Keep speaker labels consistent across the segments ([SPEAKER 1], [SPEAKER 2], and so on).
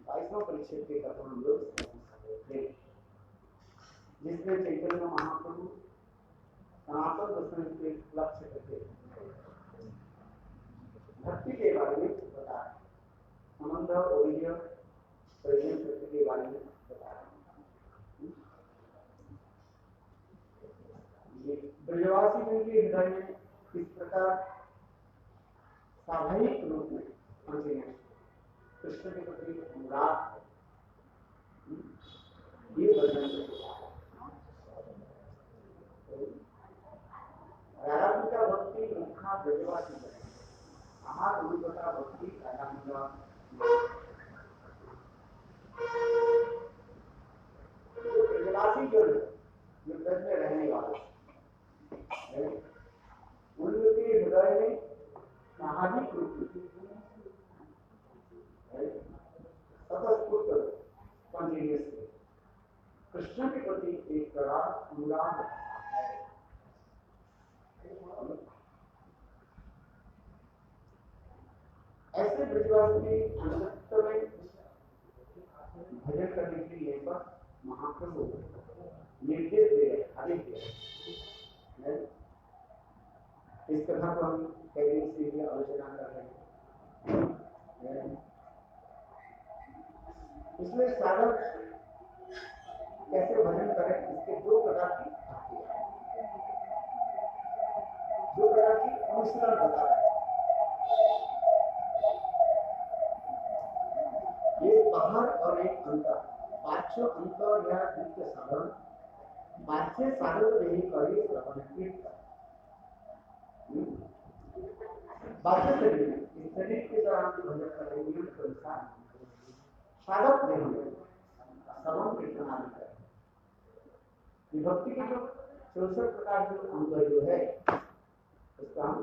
[SPEAKER 1] 22वां परिच्छेद के कथन हम लोग जिसमें चैतन्य महाप्रभु सनातन दर्शन के लक्ष्य करके भक्ति के बारे में बताया, संबंध ओरिजिन प्रेजेंट के बारे में बताया। ब्रजवासी जन के हृदय में इस प्रकार स्वाभाविक रूप में कृष्ण के प्रति अनुराग ये वर्णन राधाकृष्ण भक्ति मुखा ब्रजवासी महागुरुता भक्ति राधाकृष्ण ब्रजवासी जो ब्रज में रहने वाले उनके हृदय में स्वाभाविक रूप कृष्ण के प्रति एक प्रकार अनुराग है। ऐसे ब्रजवासी के अंतत्व में भजन करने के लिए महाप्रभु निर्देश दे रहे, आदेश दे रहे। इस कथा को हम कई दिन से आलोचना कर रहे हैं। इसमें साधक कैसे भजन करें, इसके दो प्रकार की अनुशीलन बता रहे हैं। एक बाहर और एक अंतर, बाह्य अंतर या नित्य साधन, बाह्य साधन नहीं करे श्रवण कीर्तन। बाह्य शरीर के दौरान भजन करेंगे तो इंसान साधक नहीं श्रवण कीर्तन आदि करें। भक्ति के जो 64 प्रकार के अंग जो है उसका हम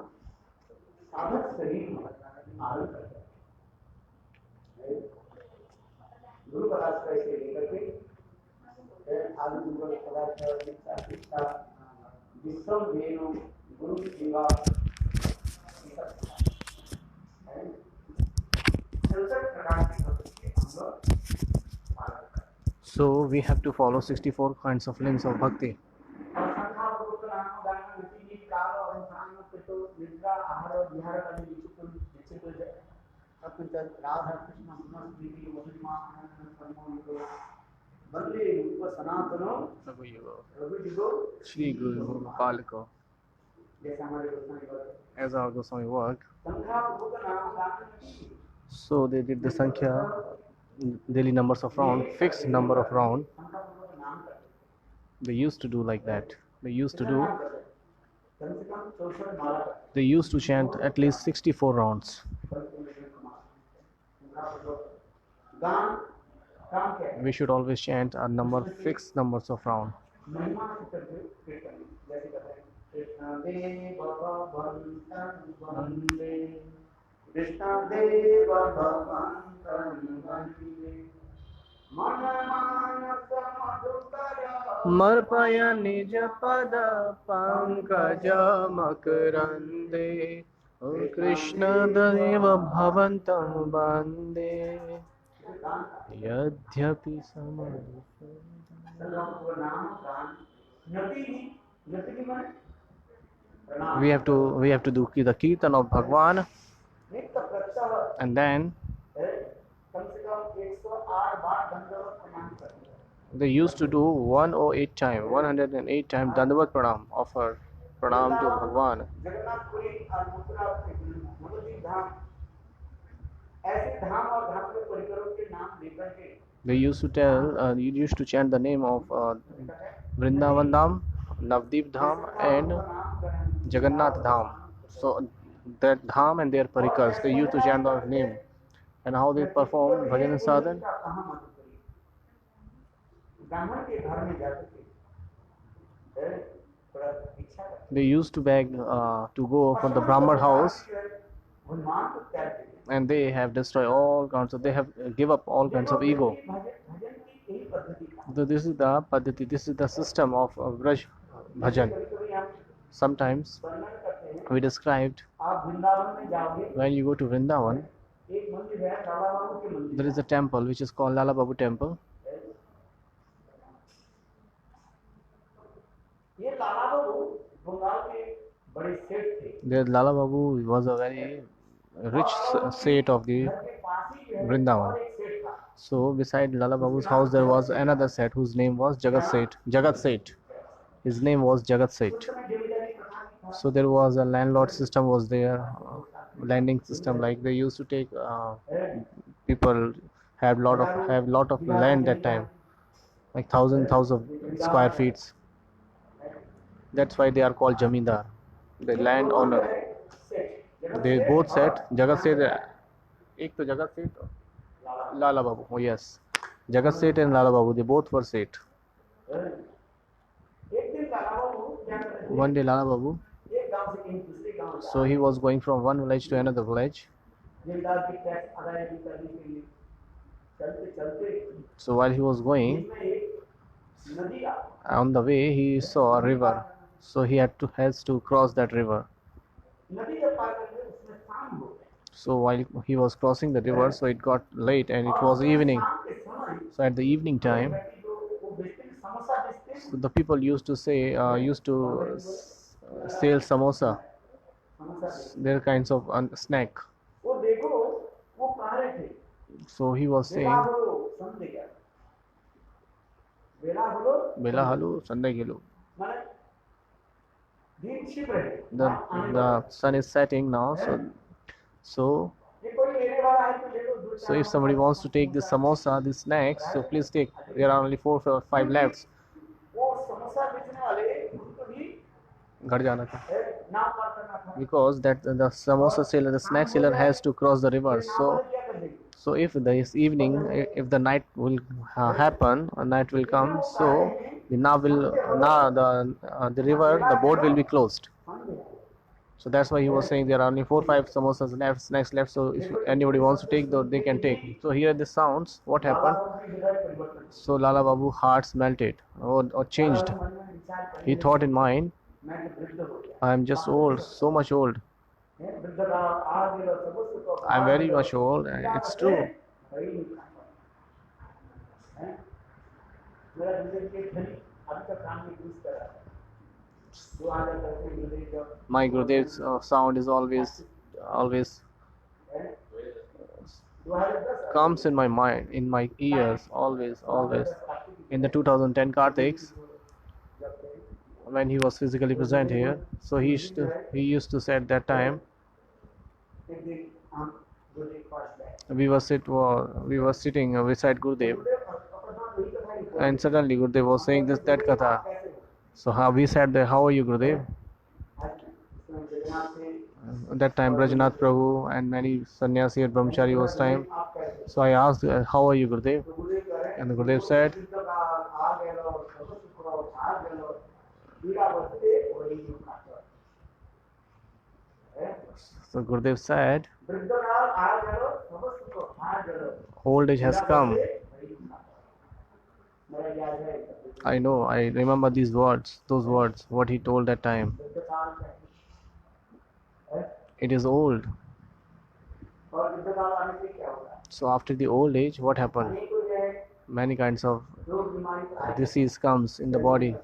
[SPEAKER 1] साधक शरीर में पालन करते हैं। गुरु पदार्थ से लेकर के आदि गुरु पदार्थ दीक्षा शिक्षा विश्रम वेणु गुरु सेवा
[SPEAKER 2] So we have to follow 64 kinds of limbs of bhakti. Shri Guru Gopalika. As our Goswami worked, so they did the Sankhya, daily numbers of round, fixed number of round. They used to do like that. They used to chant at least 64 rounds. We should always chant a number, fixed numbers of round. Marpaya nija pada pankaja makarande, O Krishna deva bhavantam bande, yadhyapi samadhi. We have to do the Kirtan of Bhagwan, and then they used to do 108 times Dandavat Pranam, offer Pranam to Bhagwan. They used to chant the name of Vrindavan Dham, Navdeep Dham and Jagannath Dham. So that Dham and their parikars, they used to chant the name. And how they perform bhajan and sadhan? They used to beg to go for the Brahman house, and they have destroyed all kinds of, they have give up all kinds of ego. So this is the Paddhati, this is the system of Braj Bhajan. Sometimes we described
[SPEAKER 1] आप वृंदावन में जाओगे,
[SPEAKER 2] when you go to Vrindavan,
[SPEAKER 1] एक मंदिर है लाला बाबू के मंदिर,
[SPEAKER 2] there is a temple which is called Lala Babu Temple.
[SPEAKER 1] ये लाला बाबू बंगाल के बड़े सेठ थे।
[SPEAKER 2] There Lala Babu was a very rich saint of the
[SPEAKER 1] घर के पास ही जो है
[SPEAKER 2] Vrindavan.
[SPEAKER 1] और एक सेठ था,
[SPEAKER 2] So beside Lala Babu's house there was another Seth whose name was Jagat Seth. Jagat Seth. His name was Jagat Seth.
[SPEAKER 1] उस समय जमींदारी प्रथा की था।
[SPEAKER 2] So there was a landlord system was there, lending system, like they used to take people have lot of land that time, like thousands of square feet. That's why they are called Jamindar, the land owner. They both said Jagat Seth, एक तो Jagat Seth, Lala Babu. Oh yes, Jagat Seth and Lala Babu, they both were Seth.
[SPEAKER 1] एक दिन लाला बाबू क्या कर रहे थे?
[SPEAKER 2] One day Lala Babu,
[SPEAKER 1] एक गांव से कहीं दूसरे गांव जा
[SPEAKER 2] so he was going from one village to another village.
[SPEAKER 1] जमींदार की टैक्स अदायगी करने के लिए चलते चलते
[SPEAKER 2] So while he was going,
[SPEAKER 1] इसमें एक नदी आ,
[SPEAKER 2] on the way he saw a river, so he has to cross that river.
[SPEAKER 1] नदी जब पार करते उसमें शाम हो गई।
[SPEAKER 2] So while he was crossing the river, so it got late and it was evening.
[SPEAKER 1] शाम के समय
[SPEAKER 2] So at the evening time,
[SPEAKER 1] जो वो बेचते हैं, समोसा बेचते हैं,
[SPEAKER 2] so the people used to sell samosa,
[SPEAKER 1] samosa बेचते
[SPEAKER 2] their kinds of snack.
[SPEAKER 1] हैं। वो देखो वो कह रहे थे
[SPEAKER 2] So he was
[SPEAKER 1] Bela
[SPEAKER 2] saying,
[SPEAKER 1] hello Sunday क्या Bela hello
[SPEAKER 2] "Bela halu, Sunday gelu."
[SPEAKER 1] माने दिन छिप रहे
[SPEAKER 2] The sun is setting now, so
[SPEAKER 1] ये कोई लेने वाला है तो ले लो, दो
[SPEAKER 2] so if somebody wants to take this samosa, these snacks, so please take. There are only 4 or 5 left.
[SPEAKER 1] वो समोसा बेचने वाले उनको भी
[SPEAKER 2] घर जाना था.
[SPEAKER 1] नाम पार करना था।
[SPEAKER 2] Because that the samosa seller, the snack seller has to cross the river.
[SPEAKER 1] क्या कर देंगे?
[SPEAKER 2] So if this evening, if the night will happen, a night will come, so the river, the boat will be closed. So that's why he was saying there are only 4 5 samosas left, snacks left. So if anybody wants to take, they can take. So here the sounds. What happened? So Lala Babu hearts melted or changed. He thought in mind,
[SPEAKER 1] मैं तो वृद्ध हो गया,
[SPEAKER 2] I am just old, so much old.
[SPEAKER 1] वृद्ध का आ गया सबसे तो
[SPEAKER 2] I am very much old. It's true.
[SPEAKER 1] भाई नहीं खाता है। मेरा जिंदगी के धनी अभी तक काम में यूज कर रहा है, तो आ जाता है जिंदगी जब
[SPEAKER 2] My Gurudev's sound is always
[SPEAKER 1] 2010
[SPEAKER 2] comes in my mind, in my ears, always. In the 2010 Kartiks, when he was physically present here, so he used to say at that time,
[SPEAKER 1] एक दिन हम गुरुदेव पास गए,
[SPEAKER 2] we were sitting beside Gurudev,
[SPEAKER 1] अपना वही कथा ही
[SPEAKER 2] and suddenly Gurudev was saying that katha.
[SPEAKER 1] कैसे हो
[SPEAKER 2] So we said that, how are you, Gurudev?
[SPEAKER 1] आज इसमें जगन्नाथ से
[SPEAKER 2] At that time Brajnath Prabhu and many sannyasi and brahmachari was time.
[SPEAKER 1] आप कैसे
[SPEAKER 2] So I asked, how are you, Gurudev?
[SPEAKER 1] तो गुरुदेव कह रहे हैं
[SPEAKER 2] And the Gurudev said,
[SPEAKER 1] वृद्ध का आ गया लो सबसे शुक्र आ गया लो पीड़ा बसते वही खाता है।
[SPEAKER 2] so Gurudev said,
[SPEAKER 1] वृद्ध का आ गया लो सबसे शुक्र आ गया लो
[SPEAKER 2] old age has come.
[SPEAKER 1] मेरा याद है
[SPEAKER 2] I know, I remember those words, what he told that time.
[SPEAKER 1] वृद्ध काल है
[SPEAKER 2] It is old.
[SPEAKER 1] और वृद्ध काल आने से क्या होगा?
[SPEAKER 2] So after the old age, what happened?
[SPEAKER 1] अनेकों जो है
[SPEAKER 2] Many kinds of
[SPEAKER 1] रोग बीमारी तो आए,
[SPEAKER 2] disease comes in the body.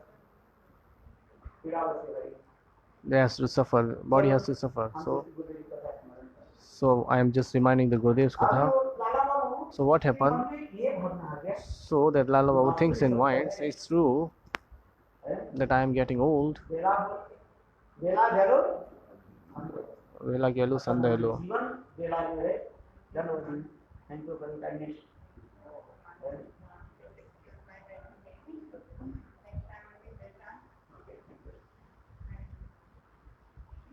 [SPEAKER 1] पीड़ा बसते रही।
[SPEAKER 2] They has to suffer. Body has to suffer.
[SPEAKER 1] हम
[SPEAKER 2] So
[SPEAKER 1] किसी गुरुदेव की कथा स्मरण करें।
[SPEAKER 2] so I am just reminding the Gurudev's
[SPEAKER 1] अब
[SPEAKER 2] katha.
[SPEAKER 1] जो लाला बाबू
[SPEAKER 2] So what
[SPEAKER 1] के
[SPEAKER 2] happened?
[SPEAKER 1] मन में ये भावना आ गया
[SPEAKER 2] So that Lala Babu thinks in mind, it's true
[SPEAKER 1] है,
[SPEAKER 2] that I am getting old.
[SPEAKER 1] बेला बेला जलो
[SPEAKER 2] Vela gelu sandelu.
[SPEAKER 1] जीवन बेला जो है जलो thank you for kindness.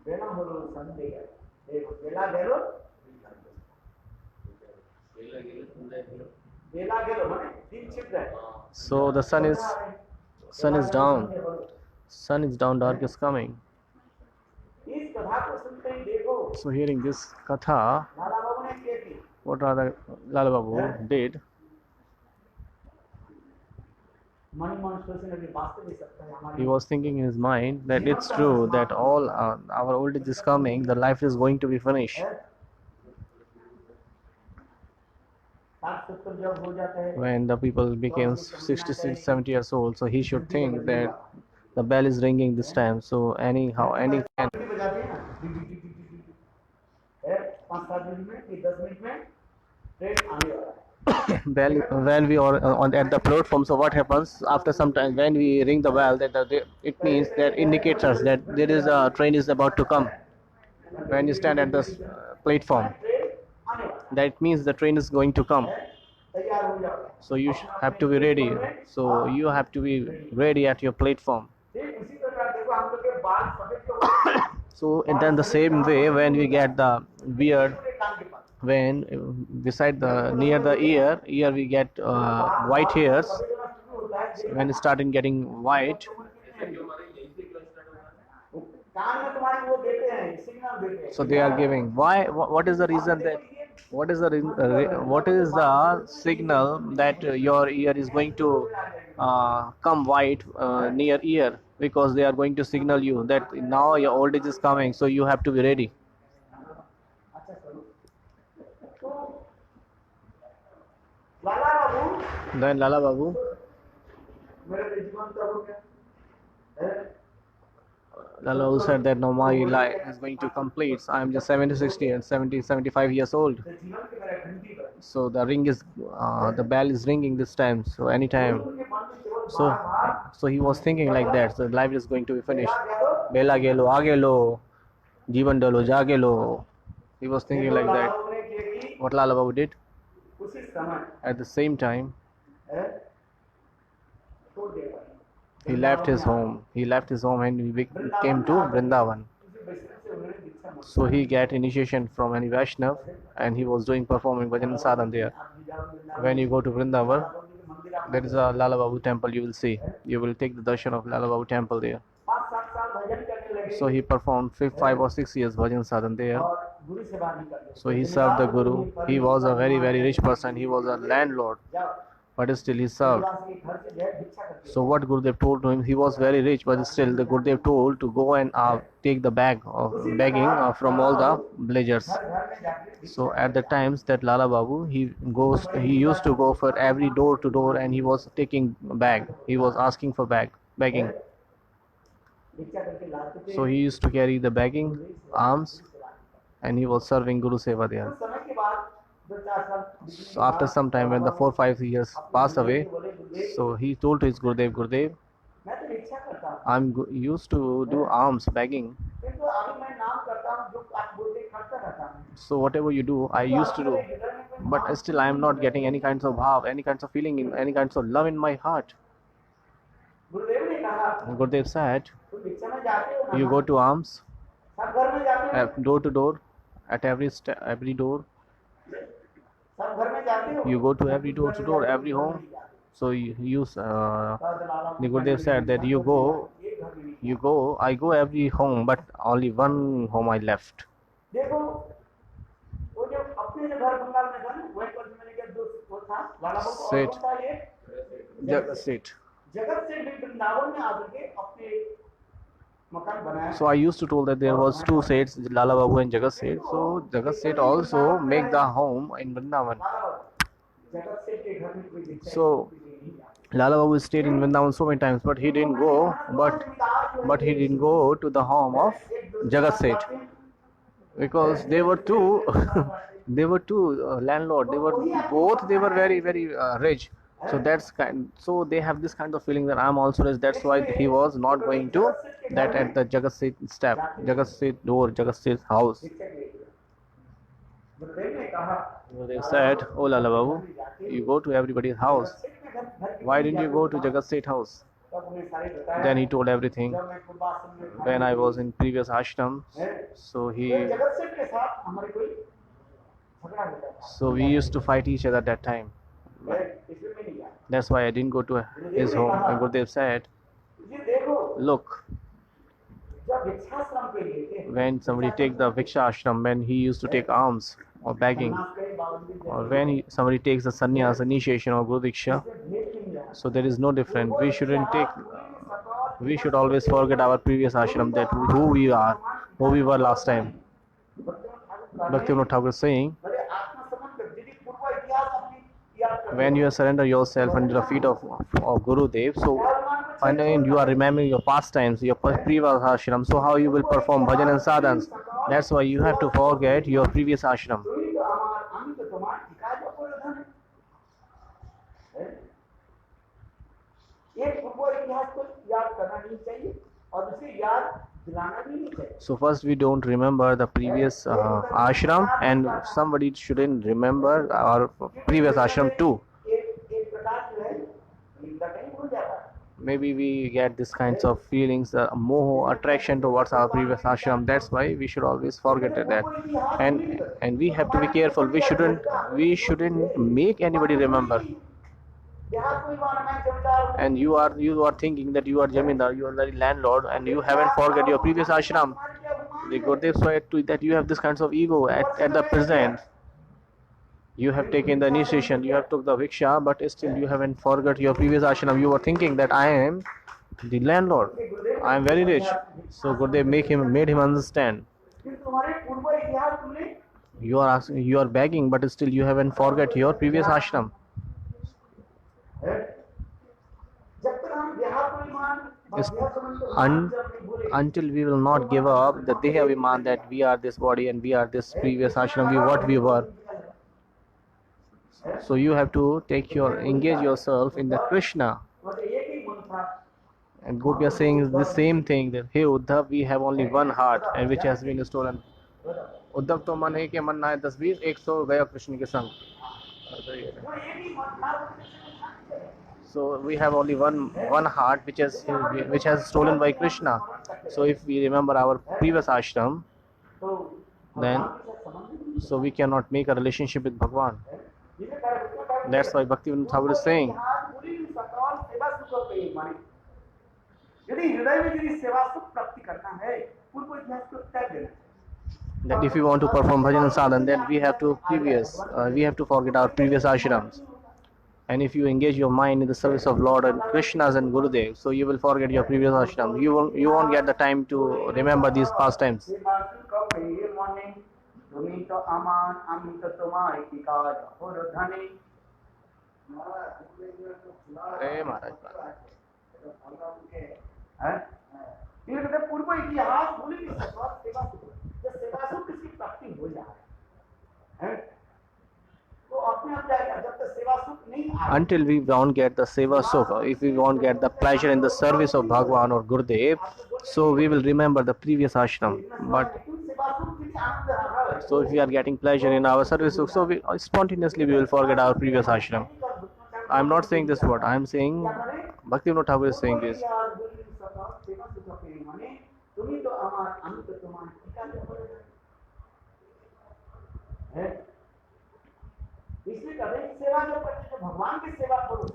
[SPEAKER 1] Bela hello Sunday देखो बेला गेलो बेला गेलो माने दिन छिप गए।
[SPEAKER 2] So the sun is down. Sun is down, dark is coming.
[SPEAKER 1] इस कथा को सुनते ही देखो
[SPEAKER 2] So hearing this katha,
[SPEAKER 1] Lala Babu ने क्या की,
[SPEAKER 2] what Lala Babu did,
[SPEAKER 1] money मन सोचने लगे वास्तव में सकता है हमारे
[SPEAKER 2] He was thinking in his mind that it's true that all our old age is coming, the life is going to be finished.
[SPEAKER 1] 60-70 जब हो जाते हैं
[SPEAKER 2] When the people became 66, 70 years old, so he should think that the bell is ringing this time, so anyhow, any can.
[SPEAKER 1] घंटी बजाते हैं ना टिक टिक टिक टिक टिक टिक। 5-7 minute में कि 10 मिनट में ट्रेन आने वाला है।
[SPEAKER 2] When we are on at the platform, so what happens after some time when we ring the bell, it means that indicates us that there is a train is about to come. When you stand at the platform,
[SPEAKER 1] train आने वाला है।
[SPEAKER 2] that means the train is going to come.
[SPEAKER 1] तैयार हो जाओ।
[SPEAKER 2] So you have to be ready. So you have to be ready at your platform.
[SPEAKER 1] ठीक उसी प्रकार देखो हम लोग के बाल सफेद क्यों होते हैं?
[SPEAKER 2] So in then the same way, when we get the beard,
[SPEAKER 1] पूरे कान के पास।
[SPEAKER 2] when beside the near the ear we get white hairs.
[SPEAKER 1] सफेद होना शुरू होता है।
[SPEAKER 2] When it started getting white,
[SPEAKER 1] कान में तुम्हारे वो देते हैं सिग्नल देते हैं।
[SPEAKER 2] so they are giving. Why? What is the reason that? What is the signal that your ear is going to come white near ear? Because they are going to signal you that now your old age is coming, so you have to be ready.
[SPEAKER 1] अच्छा करो। तो Lala Babu
[SPEAKER 2] Then Lala Babu,
[SPEAKER 1] मेरे तो जीवन तो हो गया। हैं?
[SPEAKER 2] Lala Babu said that now my life is going to complete. I am just 70, 60 and 70, 75 years old.
[SPEAKER 1] तो जीवन के मेरा घंटी पर।
[SPEAKER 2] So the ring is, the bell is ringing this time. So anytime.
[SPEAKER 1] उनके मन में केवल
[SPEAKER 2] So,
[SPEAKER 1] बार-बार
[SPEAKER 2] so he was thinking like that. So life is going to be finished.
[SPEAKER 1] क्या करो?
[SPEAKER 2] Bela gelo, agelo, jivan dalo, jagelo. He was thinking like
[SPEAKER 1] Lala
[SPEAKER 2] that.
[SPEAKER 1] बाबू ने किया कि
[SPEAKER 2] What Lala Babu did
[SPEAKER 1] उसी समय
[SPEAKER 2] at the same time,
[SPEAKER 1] हैं? छोड़ दिया।
[SPEAKER 2] he left his home. He left his home and he came to Vrindavan.
[SPEAKER 1] किसी वैष्णव से उन्होंने दीक्षा मांगी।
[SPEAKER 2] So he get initiation from any Vaishnav and he was doing performing bhajan sadhan there.
[SPEAKER 1] आप भी जाओ Vrindavan.
[SPEAKER 2] When you go to Vrindavan,
[SPEAKER 1] बाबू के मंदिर आप
[SPEAKER 2] there is a Lala Babu temple you will see. You will take the darshan of Lala Babu temple there.
[SPEAKER 1] 5-7 साल भजन करने लगे
[SPEAKER 2] So he performed 5 or 6 years bhajan sadhan there.
[SPEAKER 1] और गुरु सेवा भी करते।
[SPEAKER 2] So he served the Guru. He was a very, very rich person. He was a landlord,
[SPEAKER 1] जाओ
[SPEAKER 2] but still he served.
[SPEAKER 1] निवास के घर से जो है भिक्षा करते।
[SPEAKER 2] So what Gurudev told to him, he was very rich, but still the Gurudev told to go and take the bag of begging from all the villagers.
[SPEAKER 1] घर घर में जाके
[SPEAKER 2] So at the times that Lala Babu, he used to go for every door to door and he was taking bag. He was asking for begging.
[SPEAKER 1] भिक्षा करके लाते थे।
[SPEAKER 2] So he used to carry the begging alms and he was serving Guru Seva there.
[SPEAKER 1] कुछ समय के बाद 2-4 साल बीतने
[SPEAKER 2] So after some time, when the 4-5 years passed away,
[SPEAKER 1] बोले गुरुदेव
[SPEAKER 2] so he told to his Gurudev, Gurudev,
[SPEAKER 1] मैं तो भिक्षा करता हूँ
[SPEAKER 2] I'm used to do alms begging.
[SPEAKER 1] किंतु अभी मैं नाम करता हूँ जो आप बोलते करता रहता हूँ।
[SPEAKER 2] So whatever you do, I used to do. But still I am not getting any kinds of bhav, any kinds of feeling, any kinds of love in my heart.
[SPEAKER 1] गुरुदेव ने कहा
[SPEAKER 2] Gurudev said,
[SPEAKER 1] तुम भिक्षा में जाते हो ना?
[SPEAKER 2] you go to alms,
[SPEAKER 1] सब घर में जाते हो?
[SPEAKER 2] door to door, at every door.
[SPEAKER 1] सब घर में जाते हो?
[SPEAKER 2] You go to every door to door, every home. So the Gurudev said that you go, I go every home, but only one home I left.
[SPEAKER 1] देखो वो जो अपने जो घर बंगाल में था ना वही पर मैंने क्या दोस्त वो था लाला बाबू और
[SPEAKER 2] Sit.
[SPEAKER 1] कौन था ये
[SPEAKER 2] Jagat Seth.
[SPEAKER 1] जगत से भी वृंदावन में आकर के अपने मकान बनाया।
[SPEAKER 2] So I used to told that there was 2 Seths, Lala Babu and Jagat Seth. So Jagat Seth also make the home in Vrindavan.
[SPEAKER 1] Lala Babu जगत से के घर में कोई भिक्षा
[SPEAKER 2] So Lala Babu stayed in Vrindavan so many times, but he didn't go. But he didn't go to the home of Jagat Seth because they were two. They were two landlord. They were very, very rich. So that's kind. So they have this kind of feeling that I'm also rich. That's why he was not going to that at the Jagat Seth step, Jagat Seth door, Jagat Seth house.
[SPEAKER 1] गुरुदेव ने कहा
[SPEAKER 2] They said, "Oh Lala Babu, you go to everybody's house. Why didn't you go to Jagat Seth house?"
[SPEAKER 1] तब उन्हें सारे बताया
[SPEAKER 2] Then he told everything.
[SPEAKER 1] जब मैं पूर्वाश्रम में था
[SPEAKER 2] When I was in previous ashram, so
[SPEAKER 1] जगत से के साथ हमारे कोई झगड़ा होता था
[SPEAKER 2] so we used to fight each other at that time.
[SPEAKER 1] इसमें मैं नहीं गया
[SPEAKER 2] That's why I didn't go to his home. And Gurudev said,
[SPEAKER 1] ये देखो
[SPEAKER 2] "Look,
[SPEAKER 1] जब भिक्षाश्रम पे गए थे
[SPEAKER 2] when somebody take the Viksha ashram, when he used to take alms or begging,
[SPEAKER 1] नाम के बावजूद
[SPEAKER 2] or when somebody takes the sannyas initiation or Guru Diksha,
[SPEAKER 1] भेद नहीं रहा
[SPEAKER 2] So there is no difference. We shouldn't take. We should always forget our previous ashram, that who we are, who we were last time. Bhaktivinoda Thakur is saying, when you surrender yourself under the feet of Guru Dev, so finally you are remembering your past times, your previous ashram. So how you will perform bhajan and sadhans? That's why you have to forget your previous ashram. So first we don't remember the previous ashram, and somebody shouldn't remember our previous ashram too. Maybe we get this kinds of feelings, moho, attraction towards our previous ashram. That's why we should always forget that, and we have to be careful. We shouldn't make anybody remember. And you are thinking that you are Jamindar, you are the landlord, and you haven't forget your previous ashram. The Gurudev said to that you have this kinds of ego at the present. You have taken the initiation, you have took the Viksha, but still you haven't forgot your previous ashram. You were thinking that I am the landlord, I am very rich. So Gurudev made him understand. You are begging, but still you haven't forgot your previous ashram. Until we will not give up the Deha Abhiman, that we are this body and we are this previous ashram, what we were. So you have to engage yourself in the Krishna. And Gopya saying the same thing, that hey Uddhav, we have only one heart and which has been stolen. Uddhav to man hai ke man na hai 10-20 100 gaya Krishna ke sang. So we have only one heart which has stolen by Krishna. So if we remember our previous ashram, then so we cannot make a relationship with Bhagwan. That's why Bhaktivinoda Thakur is saying that if we want to perform bhajan and sadhan, then we have to forget our previous ashrams. And if you engage your mind in the service of Lord and Krishnas and Gurudev, so you will forget your previous ashram. You won't get the time to remember these past times. Hey Maharaj. Until we won't get the seva sukha, if we won't get the pleasure in the service of Bhagwan or Gurudev, so we will remember the previous ashram. But so if we are getting pleasure in our service, so spontaneously we will forget our previous ashram. I am not saying this word. I am saying Bhaktivinoda Thakur is saying this.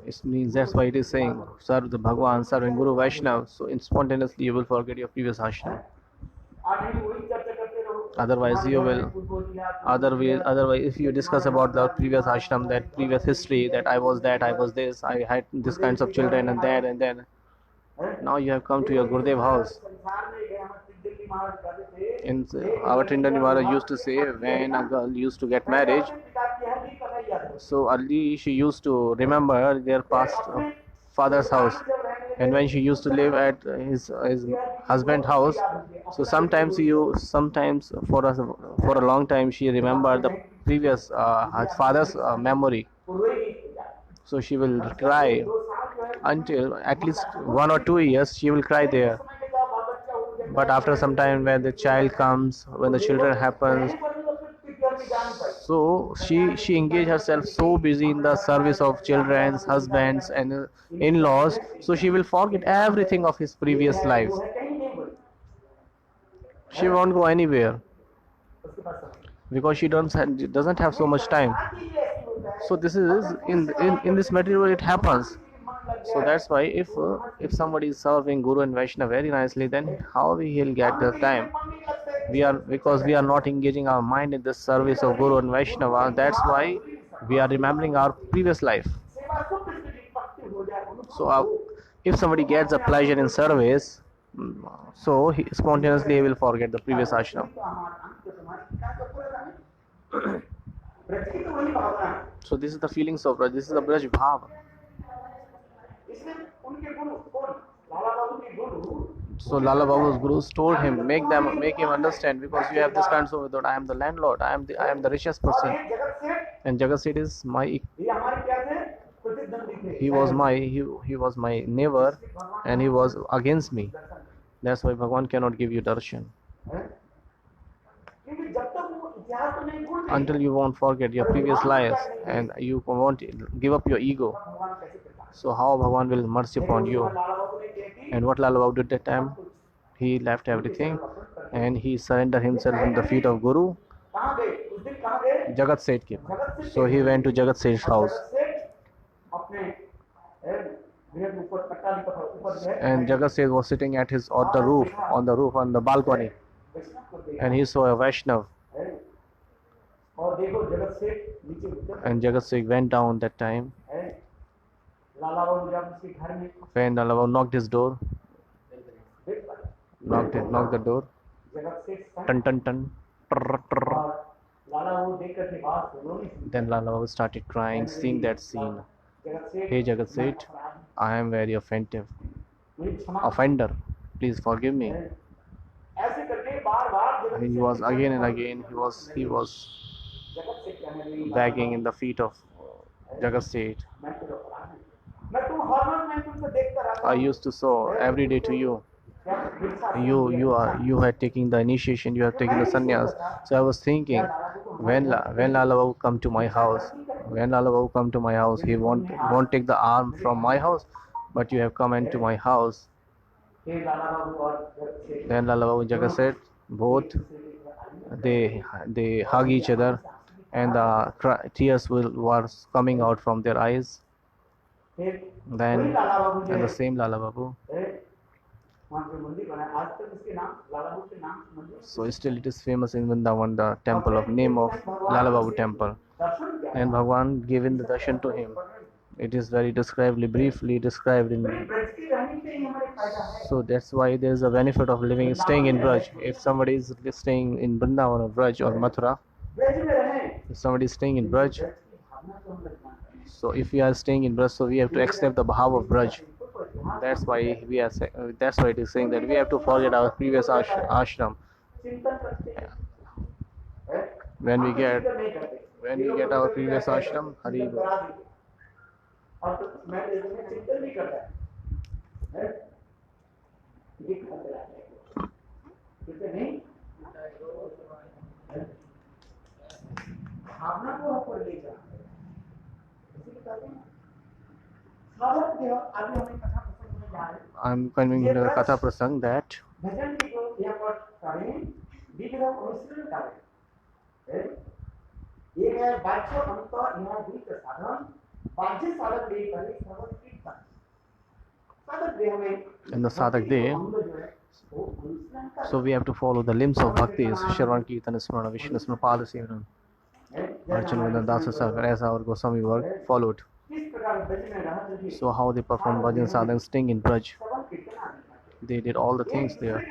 [SPEAKER 2] It means that's why it is saying serve the Bhagwan, serving Guru Vaishnava. So spontaneously you will forget your previous ashram. Otherwise you will. Otherwise, if you discuss about the previous ashram, that previous history, that I was this, I had this kinds of children and that and then. Now you have come to your Gurudev house. In our Tindani Maharaj used to say, when a girl used to get married, so early she used to remember their past father's house, and when she used to live at his husband's house, so sometimes for a long time she remembered the previous her father's memory. So she will cry until at least 1 or 2 years. She will cry there. But after some time, when the child comes, when the children happens, so she engage herself so busy in the service of children's husbands and in-laws, so she will forget everything of his previous life. She won't go anywhere because she doesn't have so much time. So this is in this material it happens. So that's why if somebody is serving Guru and Vaishnava very nicely, then how he'll get the time? Because we are not engaging our mind in the service of Guru and Vaishnava. That's why we are remembering our previous life. So if somebody gets a pleasure in service, so he spontaneously will forget the previous ashram. So this is the feelings of Braj. This is the Braj Bhav. So Lala Babu's gurus told him, make him understand, because you have this kind of method. I am the landlord. I am the richest person, and Jagat Seth is he was my neighbor, and he was against me. That's why Bhagwan cannot give you darshan. Until you won't forget your previous lives and you won't give up your ego, so how Bhagwan will mercy upon you? And what Lala Babu did that time? He left everything and he surrendered himself in the feet of Guru. Jagat Seth came. So he went to Jagat Seth's house. And Jagat Seth was sitting at on the balcony, and he saw a Vaishnav. And Jagat Seth went down that time. When Lala Babu knocked his door, knocked the door, tan tan tan, trrr, trrr. Then Lala Babu started crying, seeing that scene. Hey Jagat Seth, I am very offender. Please forgive me. He was again and again. He was begging in the feet of Jagat Seth. I used to show every day to you. You had taken the initiation. You have taken the sannyas. So I was thinking, when Lala Babu come to my house, he won't take the arm from my house, but you have come into my house. Then Lala Babu and Jagat Seth, both they hug each other, and the tears were coming out from their eyes. Then the same Lala Babu. So still it is famous in Vrindavan, the temple of name of Lala Babu temple. And Bhagwan given the darshan to him. It is very briefly described in. So that's why there is a benefit of staying in Braj. If somebody is staying in Vrindavan or Braj or Mathura, if somebody is staying in Braj, so if we are staying in Braj, so we have to accept the bhav of Braj. That's why it is saying that we have to forget our previous ashram. When we get our previous ashram, Hari Bol. I'm conveying the Katha Prasang that in the Sadhak Day, so we have to follow the limbs of bhaktis, Shravan, Kirtan, Smrana, Vishnu, Smrana, Pada Sevanam, Archan, Dasa Sagar, as our Goswami work followed. So how they performed bhajan sadhana, staying in Braj. They did all the things there.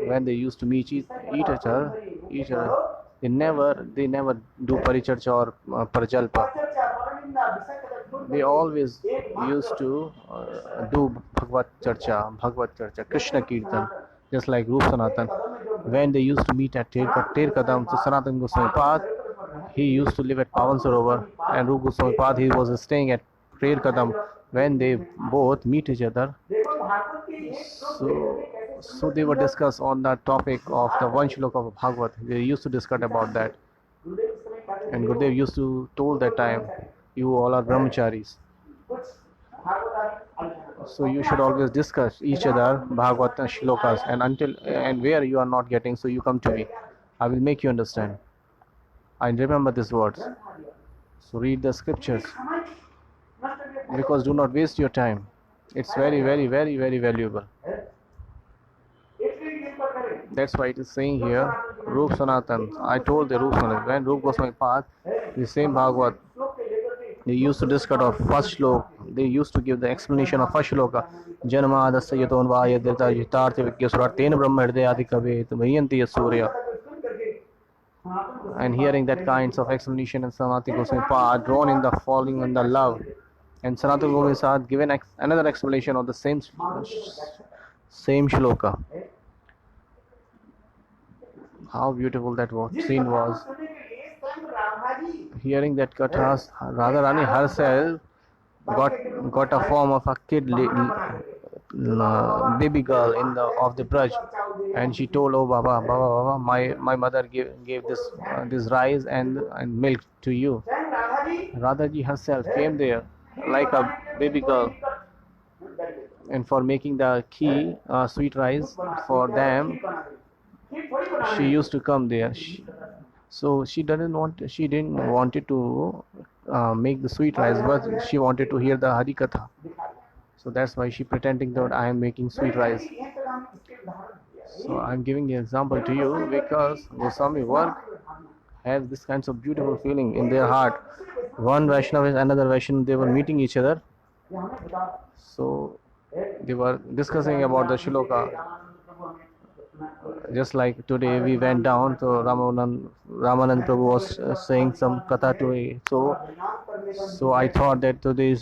[SPEAKER 2] When they used to meet each other, they never do paricharcha or prajalpa. They always used to do Bhagavad Charcha, Krishna Kirtan, just like Rup Sanatan. When they used to meet at Ter Kadam, so Sanatan Goswami Pad, he used to live at Pavan Sarovar, and Rup Goswami Pad, he was staying at Ter Kadam. When they both meet each other, so they would discuss on the topic of the one shlok of Bhagavad. They used to discuss about that, and Gurudev used to told that time, you all are brahmacharis, so you should always discuss each other Bhagavad shlokas, and where you are not getting, so you come to me, I will make you understand. I remember these words. So read the scriptures, because do not waste your time. It's very, very, very, very valuable. That's why it is saying here, Rup Sanatan. I told the Rup Sanatan, when Rup Goswami Pad, the same Bhagavad, they used to discuss of first shlok, they used to give the explanation of first shloka. Janmadasya yatonvaya dirtarjitartha vikyasura ten brahma hridayadi kavet vayanti yasurya. And hearing that kinds of explanation and Sanatana Goswami are drawn in the falling in the love. And Sanatana Goswami had given another explanation of the same shloka. How beautiful that scene was. Hearing that Kathas, Radharani herself got a form of a kid, baby girl of the Braj, and she told, "Oh Baba, my mother gave this rice and milk to you." Radhaji herself came there like a baby girl, and for making the key sweet rice for them, she used to come there. So she didn't wanted to make the sweet rice, but she wanted to hear the Hari Katha. So that's why she pretending that I am making sweet rice. So I'm giving an example to you because Goswami work has this kinds of beautiful feeling in their heart. One Vaishnava and another Vaishnava, they were meeting each other. So they were discussing about the shloka. Just like today we went down, so Ramanand Prabhu was saying some katha to me. So I thought that today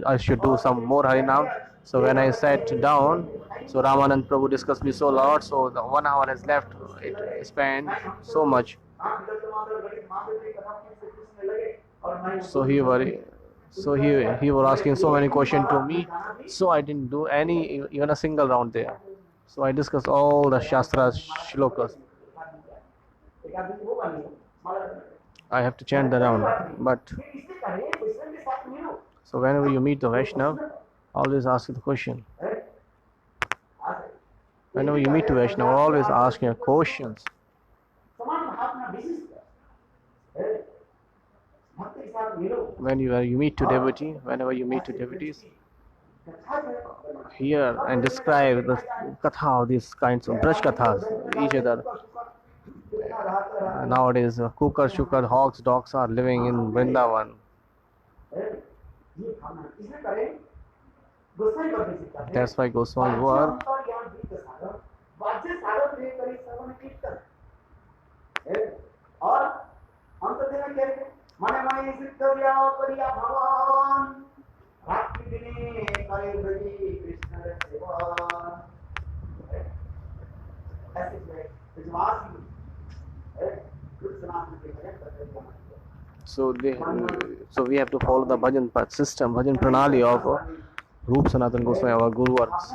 [SPEAKER 2] I should do some more Harinam. So when I sat down, so Ramanand Prabhu discussed me so lot. So the 1 hour has left. It spent so much. So he was asking so many questions to me. So I didn't do even a single round there. So I discussed all the Shastras, shlokas. I have to chant the round. But so whenever you meet the Vaishnava, always ask the question. Whenever you meet the Vaishnava, always ask your questions. Whenever you meet two devotees, hear and describe the katha, these kinds of Braj kathas, each other. Nowadays, Kukar, Shukar, hogs, dogs are living in Vrindavan. That's why Goswami work. So we have to follow the bhajan system, bhajan pranali of Rup Sanatan Goswami, our Guru works.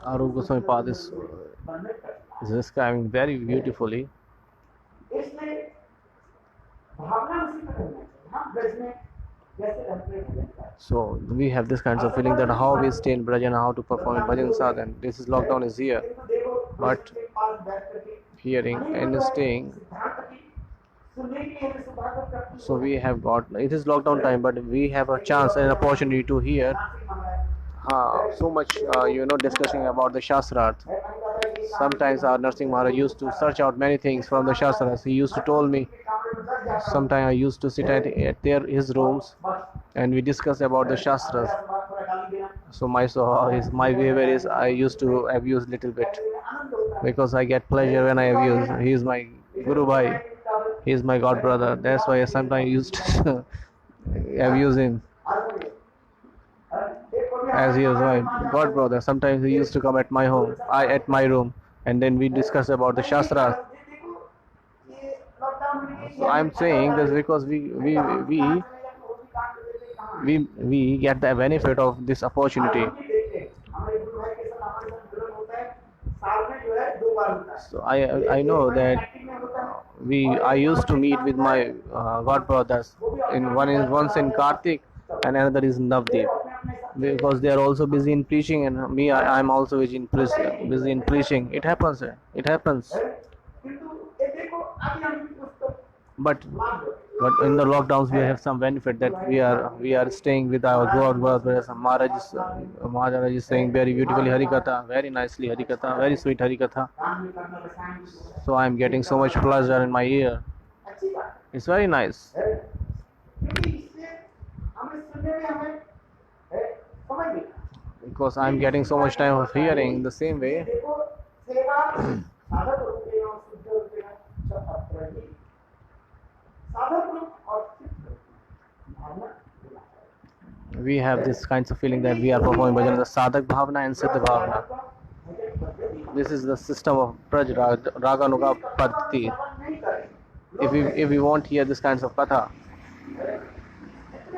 [SPEAKER 2] Arup Goswami Pad is describing very beautifully. So we have this kinds of feeling that how we stay in Brajan, how to perform in Bhajan Sadhan. This is lockdown is here, but hearing and staying. So we have got, it is lockdown time, but we have a chance and opportunity to hear so much discussing about the Shastrat. Sometimes our Narsingh Maharaj used to search out many things from the Shastras. He used to told me, sometimes I used to sit at his rooms and we discuss about the Shastras. So my behavior is I used to abuse little bit because I get pleasure when I abuse. He is my Guru Bhai. He is my god brother. That's why I sometimes used to abuse him. As he is my god brother, sometimes he used to come at my home, at my room, and then we discuss about the Shastras. So I'm saying this because we get the benefit of this opportunity. So I know that I used to meet with my god brothers. Once in Kartik and another is Navdeep. because they are also busy in preaching, and me, I'm also busy in preaching. It happens. It happens. But in the lockdowns we have some benefit that we are staying with our God. Whereas Maharaj is saying very beautifully Harikatha, very nicely Harikatha, very sweet Harikatha. So I'm getting so much pleasure in my ear. It's very nice. Because I'm getting so much time of hearing the same way. We have this kinds of feeling that we are performing bhajan, the sadhak bhavna and siddha bhavna. This is the system of Braj Raganuga Padti. If we won't hear this kinds of katha,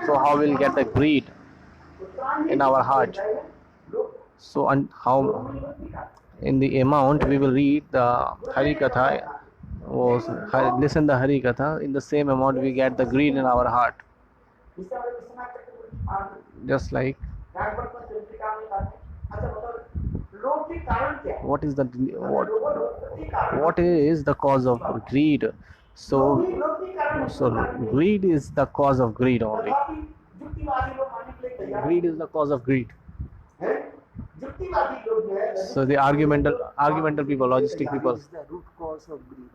[SPEAKER 2] so how we'll get the greed in our heart? So how in the amount we will read the Hari Katha, or listen the Hari Katha, in the same amount we get the greed in our heart. Just like what is the cause of greed? So greed is the cause of greed only. Greed is the cause of greed. So the argumental people, logistic people.
[SPEAKER 3] What is the root cause of greed?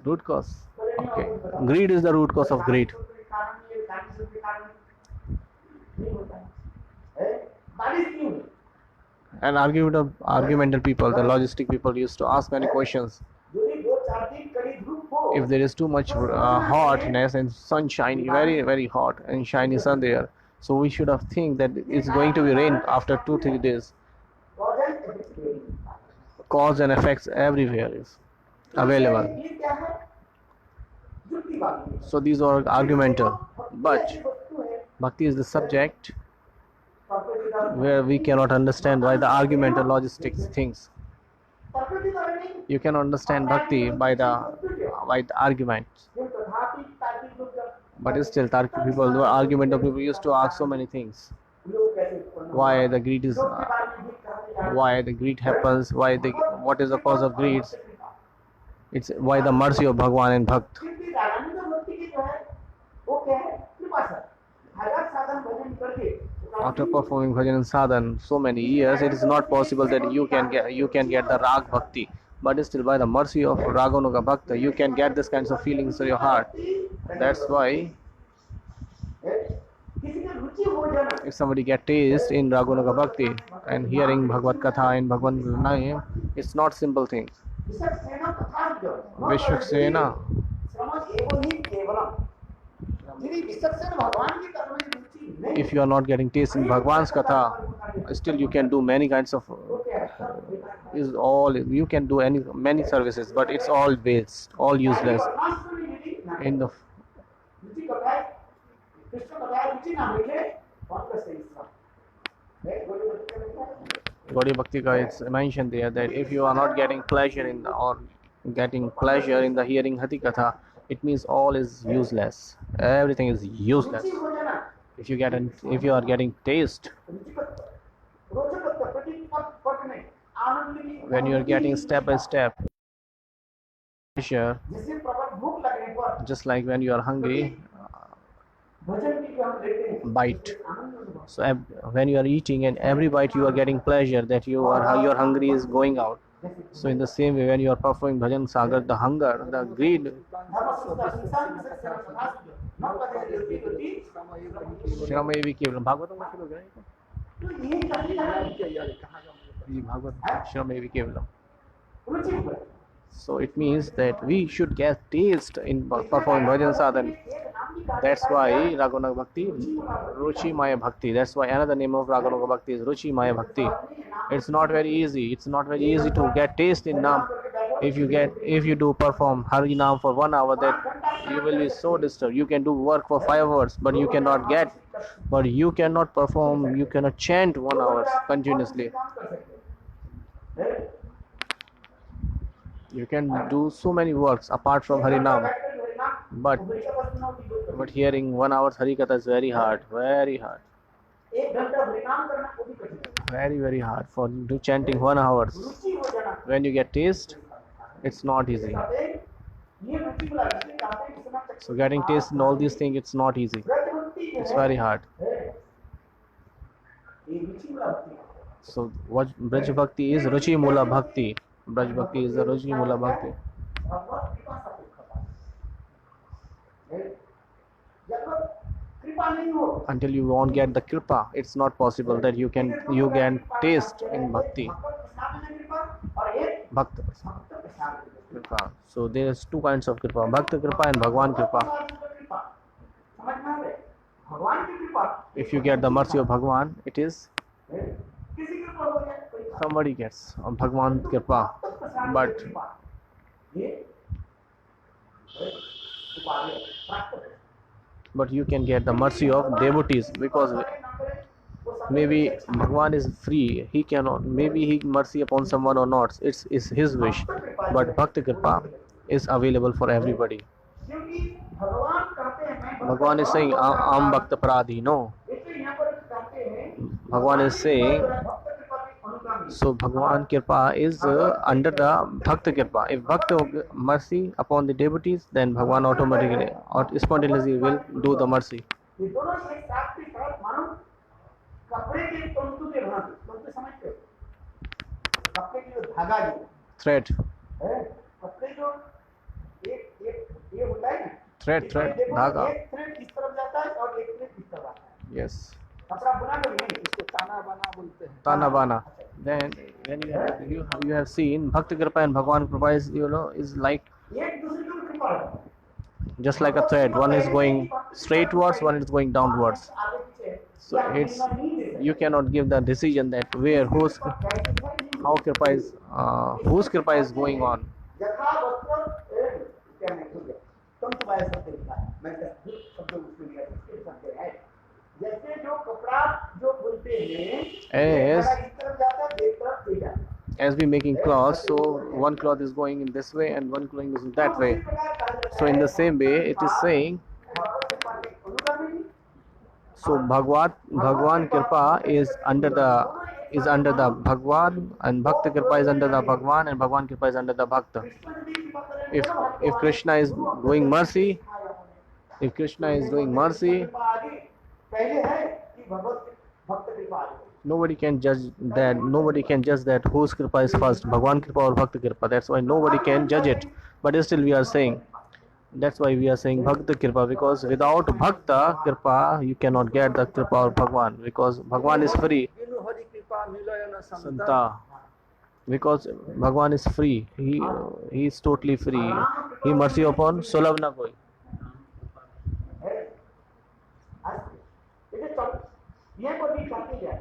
[SPEAKER 2] Root cause. Okay. Greed is the root cause of greed. And argumental people, the logistic people, used to ask many questions. If there is too much hotness and sunshine, very very hot and shiny sun there, so we should have think that it's going to be rain after 2-3 days. Cause and effects everywhere is available. So these are argumental, but bhakti is the subject where we cannot understand why the argumental logistics things. You can understand bhakti by the arguments. But still, Tarkic people, the argumental people used to ask so many things. Why the greed is, why the greed happens, what is the cause of greed? It's why the mercy of Bhagwan and Bhakt. After performing bhajan and sadhan so many years, it is not possible that you can get the rag bhakti. But still, by the mercy of Raganuga Bhakta, you can get this kinds of feelings in your heart. That's why if somebody get taste in Raganuga Bhakti and hearing Bhagavad Katha and Bhagwan name, it's not simple thing. Vishwaksena. If you are not getting taste in Bhagwan's Katha, still you can do many kinds of you can do many services, but it's all waste, all useless. In the Gaudiya Bhakti ka it's mentioned there that if you are not getting pleasure in the hearing Hari Katha, it means all is useless. Everything is useless. If you are getting taste, when you are getting step by step pleasure, just like when you are hungry, bite. So when you are eating and every bite you are getting pleasure, that your hungry is going out. So in the same way, when you are performing bhajan sagar, the hunger, the greed, Shramayevi Kevalam. Bhagavatam में लोग हैं Bhagavatam Shramayevi Kevalam. So it means that we should get taste in performing bhajan sadhan. That's why Raganuga Bhakti, Ruchi Maya Bhakti. That's why another name of Raganuga Bhakti is Ruchi Maya Bhakti. It's not very easy. It's not very easy to get taste in Naam. If you do perform Hari Naam for 1 hour, that you will be so disturbed. You can do work for 5 hours, but you cannot perform, you cannot chant 1 hour continuously. You can do so many works apart from Hari Naam, but But hearing 1 hour Harikatha is very hard, very hard,
[SPEAKER 1] 1 घंटा हरिनाम करना वो भी कठिन है।
[SPEAKER 2] very hard. For do chanting 1 hours,
[SPEAKER 1] रुचि हो जाना
[SPEAKER 2] when you get taste, it's not easy.
[SPEAKER 1] ये रुचि वाला इसलिए कहते हैं कि समय
[SPEAKER 2] So getting taste in all these things, it's not easy.
[SPEAKER 1] व्रत भक्ति जो
[SPEAKER 2] It's
[SPEAKER 1] है,
[SPEAKER 2] very hard.
[SPEAKER 1] ये रुचि वाला भक्ति है।
[SPEAKER 2] So what Braj Bhakti is Ruchi Mula Bhakti. Braj Bhakti is the Ruchi Mula Bhakti.
[SPEAKER 1] भगवत कृपा से कुछ खता है। जब तक कृपा नहीं हो
[SPEAKER 2] Until you won't get the kripa, it's not possible that you can taste in bhakti.
[SPEAKER 1] और एक
[SPEAKER 2] Bhakta
[SPEAKER 1] भक्त प्रसाद
[SPEAKER 2] kripa. So there's two kinds of kripa: Bhakta kripa and Bhagwan kripa.
[SPEAKER 1] समझ में आ रहा है? भगवान की कृपा
[SPEAKER 2] If you get the mercy of Bhagwan, it is
[SPEAKER 1] किसी की कृपा हो जाए कोई
[SPEAKER 2] somebody gets Bhagwan kripa. But
[SPEAKER 1] ये कृपा है प्राप्त है।
[SPEAKER 2] but you can get the mercy of devotees, because maybe Bhagwan is free. He cannot. Maybe he mercy upon someone or not. It's his wish. But Bhakti kripa is available for everybody.
[SPEAKER 1] क्योंकि भगवान कहते हैं मैं
[SPEAKER 2] Bhagwan is saying Am Bhakta Pradhi. No.
[SPEAKER 1] इसलिए यहाँ पर कहते हैं
[SPEAKER 2] Bhagwan is saying,
[SPEAKER 1] भक्त कृपा के अनुगामी
[SPEAKER 2] so Bhagwan Kirpa is under the Bhakta Kirpa. If Bhakta mercy upon the devotees, then Bhagwan automatically or spontaneously will do the mercy.
[SPEAKER 1] ये दोनों एक साथ के साथ मानो कपड़े के तंतु के भांति तंतु समझते हो कपड़े की जो धागा जो
[SPEAKER 2] Thread,
[SPEAKER 1] है कपड़े जो एक एक ये होता है ना
[SPEAKER 2] thread,
[SPEAKER 1] देखो,
[SPEAKER 2] धागा.
[SPEAKER 1] एक थ्रेड इस तरफ जाता है और एक थ्रेड इस तरफ आता है
[SPEAKER 2] Yes.
[SPEAKER 1] कपड़ा बुना कभी नहीं इसको ताना बाना बोलते हैं
[SPEAKER 2] Tana Bana. Then when you have seen Bhakti Kripa and Bhagwan Kripa is is like
[SPEAKER 1] एक दूसरे की कृपा है
[SPEAKER 2] just like a thread. One is going straightwards, one is going downwards.
[SPEAKER 1] आगे पीछे
[SPEAKER 2] So it's you cannot give the decision that where how Kripa is whose Kripa is going on.
[SPEAKER 1] यथा वस्त्र क्या नहीं हो गया तंतु वाय शब्द लिखा है मैं शब्द उसमें लिया इसके शब्द है जैसे जो कपड़ा जो बोलते हैं
[SPEAKER 2] As
[SPEAKER 1] इस तरफ जाता है एक तरफ ले जाता है
[SPEAKER 2] as we making cloth, so one cloth is going in this way and one cloth is that way. So in the same way, it is saying, so Bhagwan Kripa is under the Bhagwan, and Bhakta Kripa is under the Bhagwan, and Bhagwan Kripa is under the Bhakta. If Krishna is doing mercy, if Krishna is doing mercy,
[SPEAKER 1] पहले है कि भक्त कृपा आ जाए
[SPEAKER 2] nobody can judge that whose kripa is first, Bhagwan kripa or Bhakta kripa. That's why nobody can judge it. But still we are saying, that's why we are saying Bhakta kripa, because without Bhakta kripa you cannot get the kripa of Bhagwan, because Bhagwan is free.
[SPEAKER 1] बिनु हरि कृपा मिलय न संत
[SPEAKER 2] Santa, because Bhagwan is free. He is totally free. He mercy upon Sulabh na koi.
[SPEAKER 1] ये को भी कहते जाए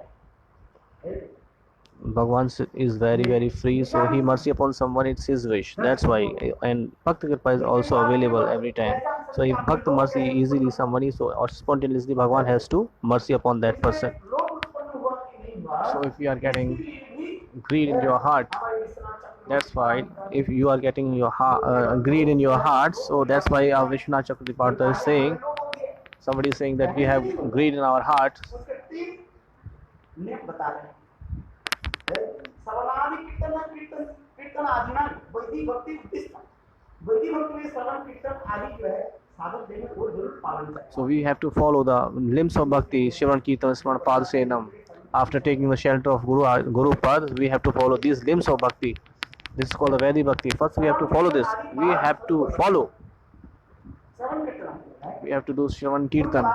[SPEAKER 2] Bhagwan is very very free, so he mercy upon someone, it's his wish. That's why. And Bhakta Kripa is also available every time. So if Bhakta mercy easily somebody, so or spontaneously Bhagwan has to mercy upon that person.
[SPEAKER 1] लोग उत्पन्न हुआ कि नहीं हुआ
[SPEAKER 2] So if you are getting greed in your heart, that's why. If you are getting your greed in your heart, so that's why our Vishwanath Chakravarti is saying, somebody is saying that we have greed in our heart.
[SPEAKER 1] उसके तीन नियम बता रहे हैं श्रवणादि कीर्तन कीर्तन आदि ना वैदिक भक्ति उत्तिष्ठ वैदिक भक्ति में श्रवण कीर्तन आदि जो है साधक देने को जरूर पालन करें
[SPEAKER 2] So we have to follow the limbs of bhakti, Shravan Kirtan, Smaran Pad Senam. After taking the shelter of Guru Pad, we have to follow these limbs of bhakti. This is called the Vedic bhakti. First we have to follow this. We have to follow.
[SPEAKER 1] श्रवण कीर्तन
[SPEAKER 2] We have to do Shravan Kirtan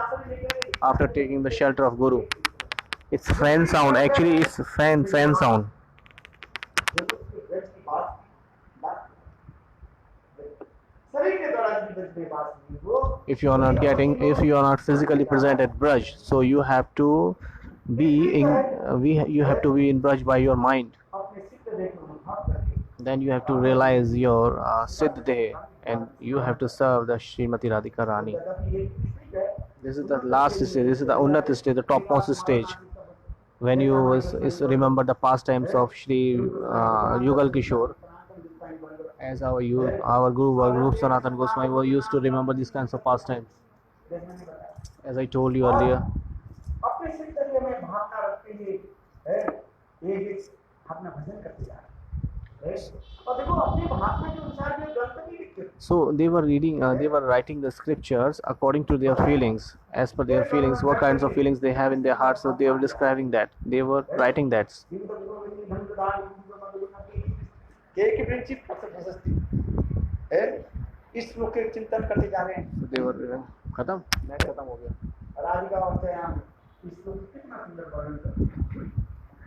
[SPEAKER 2] after taking the shelter of Guru. It's fan sound. Actually, it's fan sound.
[SPEAKER 1] शरीर के द्वारा भी बात नहीं वो
[SPEAKER 2] If you are not physically present at Braj, so you have to be in you have to be in Braj by your mind.
[SPEAKER 1] अपने सिद्ध देह को अनुभव करके
[SPEAKER 2] Then you have to realize your Siddh Deh, and you have to serve the Srimati Radhika Rani. This is the last stage. This is the Unnat stage, the topmost stage. When you remember the pastimes of Shri Yugal Kishore, as our Guru Sanatan Goswami used to remember these kinds of pastimes.
[SPEAKER 1] जैसे मैंने बताया।
[SPEAKER 2] as I told you earlier.
[SPEAKER 1] अपने चिंतन में भावना रखते हुए ये अपना भजन करते जा रहे हैं। और देखो अपने भावना के अनुसार जो ग्रंथ नहीं लिखते।
[SPEAKER 2] So they were reading, they were writing the scriptures according to their feelings, as per their feelings, what kinds of feelings they have in their hearts. So they were describing that. They were writing that.
[SPEAKER 1] एक Prinsep है इस श्लोक के चिंतन करते जा रहे हैं।
[SPEAKER 2] So they were खत्म, मैच खत्म हो गया।
[SPEAKER 1] राधिका और श्याम इस श्लोक कितना सुंदर वर्णन करते हैं।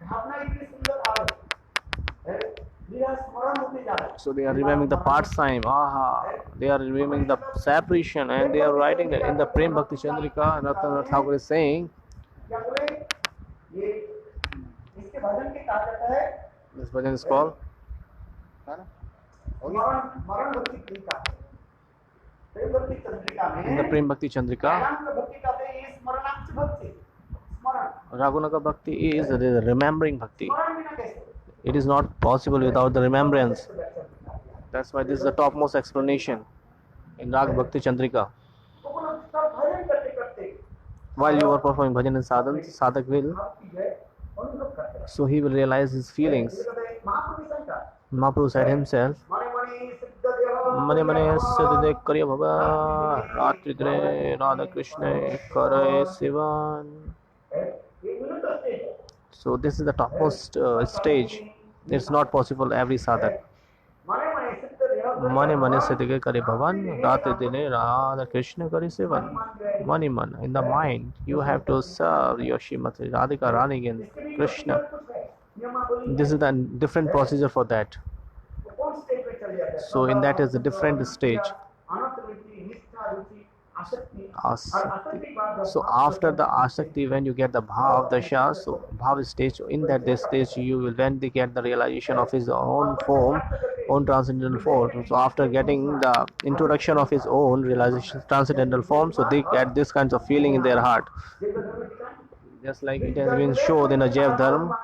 [SPEAKER 1] भावना इतनी सुंदर है निराश स्मरण होते जा रहा है।
[SPEAKER 2] So they are remembering the part time. Aha, they are remembering the separation, and they are writing that in the Prem Bhakti Chandrika. Ratanath Thakur is saying,
[SPEAKER 1] क्या बोले ये इसके भजन की ताकत है।
[SPEAKER 2] this bhajan is called
[SPEAKER 1] मरण भक्ति चंद्रिका प्रेम भक्ति चंद्रिका में
[SPEAKER 2] in the Prem Bhakti Chandrika.
[SPEAKER 1] भक्ति का ये स्मरणांश भक्ति स्मरण
[SPEAKER 2] Raghunaka Bhakti is the remembering bhakti.
[SPEAKER 1] स्मरण बिना कैसे
[SPEAKER 2] It is not possible without the remembrance. That's why this is the topmost explanation in Rag Bhakti Chandrika.
[SPEAKER 1] तो वो लोग सब भजन करते करते
[SPEAKER 2] While you are performing bhajan and sadhan, sadhak will,
[SPEAKER 1] आपकी जय अनुभव करते हैं।
[SPEAKER 2] so he will realize his feelings.
[SPEAKER 1] Mahaprabhu Shankar
[SPEAKER 2] Mahaprabhu said himself,
[SPEAKER 1] मने मने सिद्ध देव
[SPEAKER 2] मने मने सिद्धि करिय भवा रात्रि दिने राधा कृष्ण करे सेवन.
[SPEAKER 1] ये उन्नत स्टेज है।
[SPEAKER 2] So this is the topmost stage. It's not possible every sadhak.
[SPEAKER 1] मने मने सिद्ध देव
[SPEAKER 2] Mane mane siddhi kare bhavan ratri dine Radha Krishna kare sevan. Mani man, in the mind you have to serve your Srimati Radhika Rani and Krishna. This is the different procedure for that.
[SPEAKER 1] कौन stage पे चले जाते हैं।
[SPEAKER 2] So in that is a different stage.
[SPEAKER 1] अनंत रुचि निष्ठा रुचि आसक्ति
[SPEAKER 2] Asakti. So after the asakti, when you get the bhav dasha, so bhav stage, in that this stage you will, when they get the realization of his own form, own transcendental form. So after getting the introduction of his own realization transcendental form, so they get this kinds of feeling in their heart. Just like it has been shown in a Jaiv Dharma.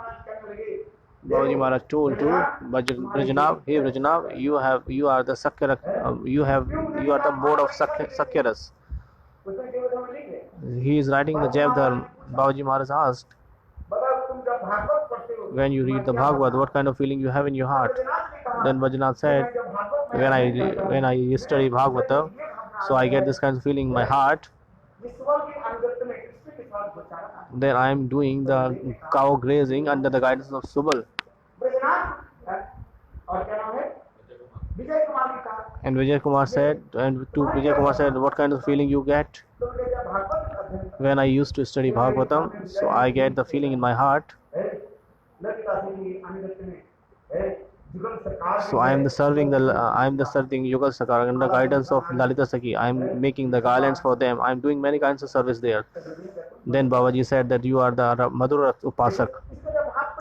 [SPEAKER 2] Babaji Maharaj told to Brajanav, hey Brajanav, you are the Sakyara, you are the mode of Sakyaras. He is writing the Jaiv Dharma. Babaji Maharaj asked, when you read the Bhagavad, what kind of feeling you have in your heart? Then Bajanath said, when I study Bhagavata, so I get this kind of feeling in my heart. Then I am doing the cow grazing under the guidance of Subal. And Vijay Kumar said, what kind of feeling you get? When I used to study Bhagavatam, so I get the feeling in my heart. So I am the serving Yugal Sakar under the guidance of Lalita Sakhi. I am making the garlands for them. I am doing many kinds of service there. Then Babaji said that you are the Madhura Upasak.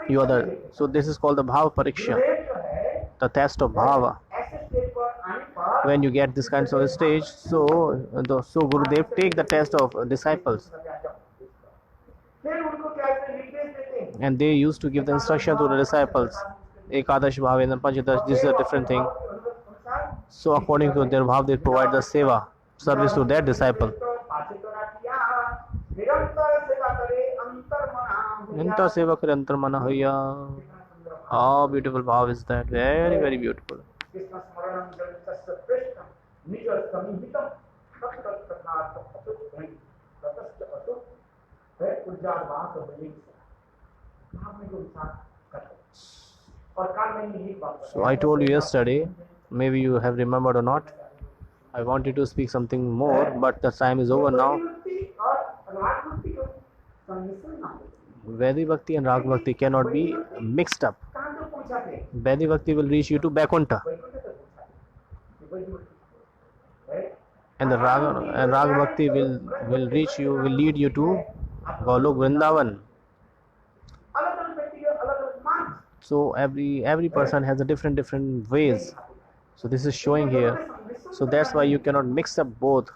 [SPEAKER 2] You are the, so this is called the Bhava Pariksha, the test of Bhava. When you get this kind of stage, so Gurudev take the test of disciples. And they used to give the instruction to the disciples. Ekadash Bhavendra Panchadash, this is a different thing. So according to their bhav, they provide the seva, service to their disciple. Anta seva kare antar mana hoya. How beautiful bhav is that? Very, very beautiful. So I told you yesterday, maybe you have remembered or not. I wanted to speak something more, but the time is over now. Vedic Bhakti and Rag Bhakti cannot be mixed up. Vedic Bhakti will reach you to Vaikuntha. And the Rag Bhakti will reach you, will lead you to Golok Vrindavan. So every person has a different ways. So this is showing here. So that's why you cannot mix up both.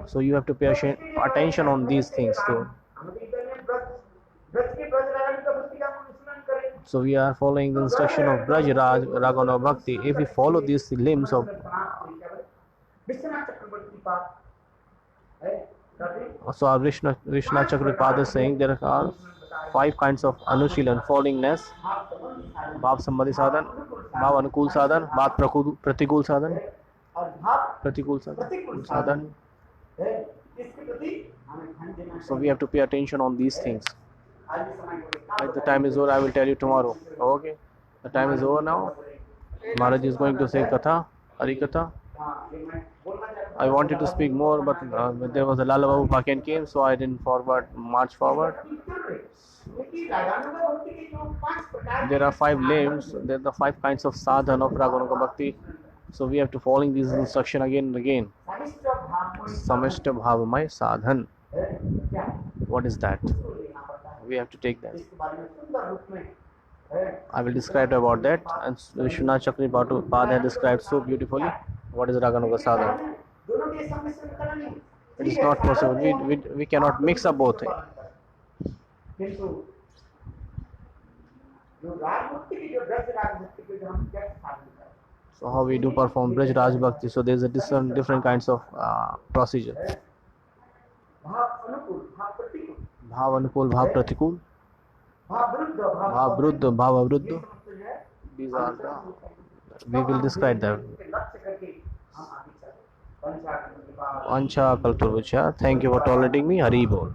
[SPEAKER 2] So you have to pay attention on these things too. So we are following the instruction of Braj Rag, Ragana Bhakti. If we follow these limbs of
[SPEAKER 1] अनुष्ठिपात है कभी
[SPEAKER 2] So our Krishna Chakrapada is saying there are 5 kinds of Anushilan: fallingness, Bhav Samadhi Sadhan, Bhav Anukul Sadhan, Bhav Pratikul Sadhan,
[SPEAKER 1] और भाव
[SPEAKER 2] Pratikul
[SPEAKER 1] प्रतिकूल
[SPEAKER 2] Sadhan.
[SPEAKER 1] है इसके प्रति हमें ध्यान देना
[SPEAKER 2] So we have to pay attention on these things.
[SPEAKER 1] आज के समय को
[SPEAKER 2] Right, the time is over. I will tell you tomorrow. Okay, the time is over now. Maharaj is going to say Katha, Hari Katha.
[SPEAKER 1] हाँ ये मैं बोलना चाहता
[SPEAKER 2] I wanted to speak more, but there was a Lala Babu Paken came, so I didn't march forward.
[SPEAKER 1] क्योंकि रागानुगा भक्ति के जो 5 प्रकार
[SPEAKER 2] There are 5 limbs. There are the 5 kinds of sadhana of Raganuga Bhakti. So we have to following these instruction again and again.
[SPEAKER 1] समिष्ट भाव को
[SPEAKER 2] Samashta Bhavamay Sadhan.
[SPEAKER 1] क्या
[SPEAKER 2] What is that?
[SPEAKER 1] इसको लेना पड़ता है
[SPEAKER 2] We have to take that.
[SPEAKER 1] इसके बारे में सुंदर रूप में है
[SPEAKER 2] I will describe about that, and Vishwanath Chakrapada has described so beautifully what is Raganuga Sadhana.
[SPEAKER 1] दोनों के सम्मिश्रण करना नहीं
[SPEAKER 2] It is not possible. We cannot mix up both.
[SPEAKER 1] किंतु जो राग भक्ति की जो रस राग भक्ति के जो हम कैसे साधन करें
[SPEAKER 2] So how we do perform Braj Raj Bhakti? So there is a different kinds of procedure.
[SPEAKER 1] भाव अनुकूल भाव प्रतिकूल
[SPEAKER 2] Bhav Anukul, Bhav Pratikul,
[SPEAKER 1] भाव विरुद्ध
[SPEAKER 2] Bhav Vruddha, Bhav
[SPEAKER 1] ये
[SPEAKER 2] Avruddha.
[SPEAKER 1] समझते हैं
[SPEAKER 2] These are we will describe them.
[SPEAKER 1] लक्ष्य करके हम आगे चले पंचाग्नि के बाद
[SPEAKER 2] Ancha Kalpurvacha. Thank you for tolerating me. Hari Bol.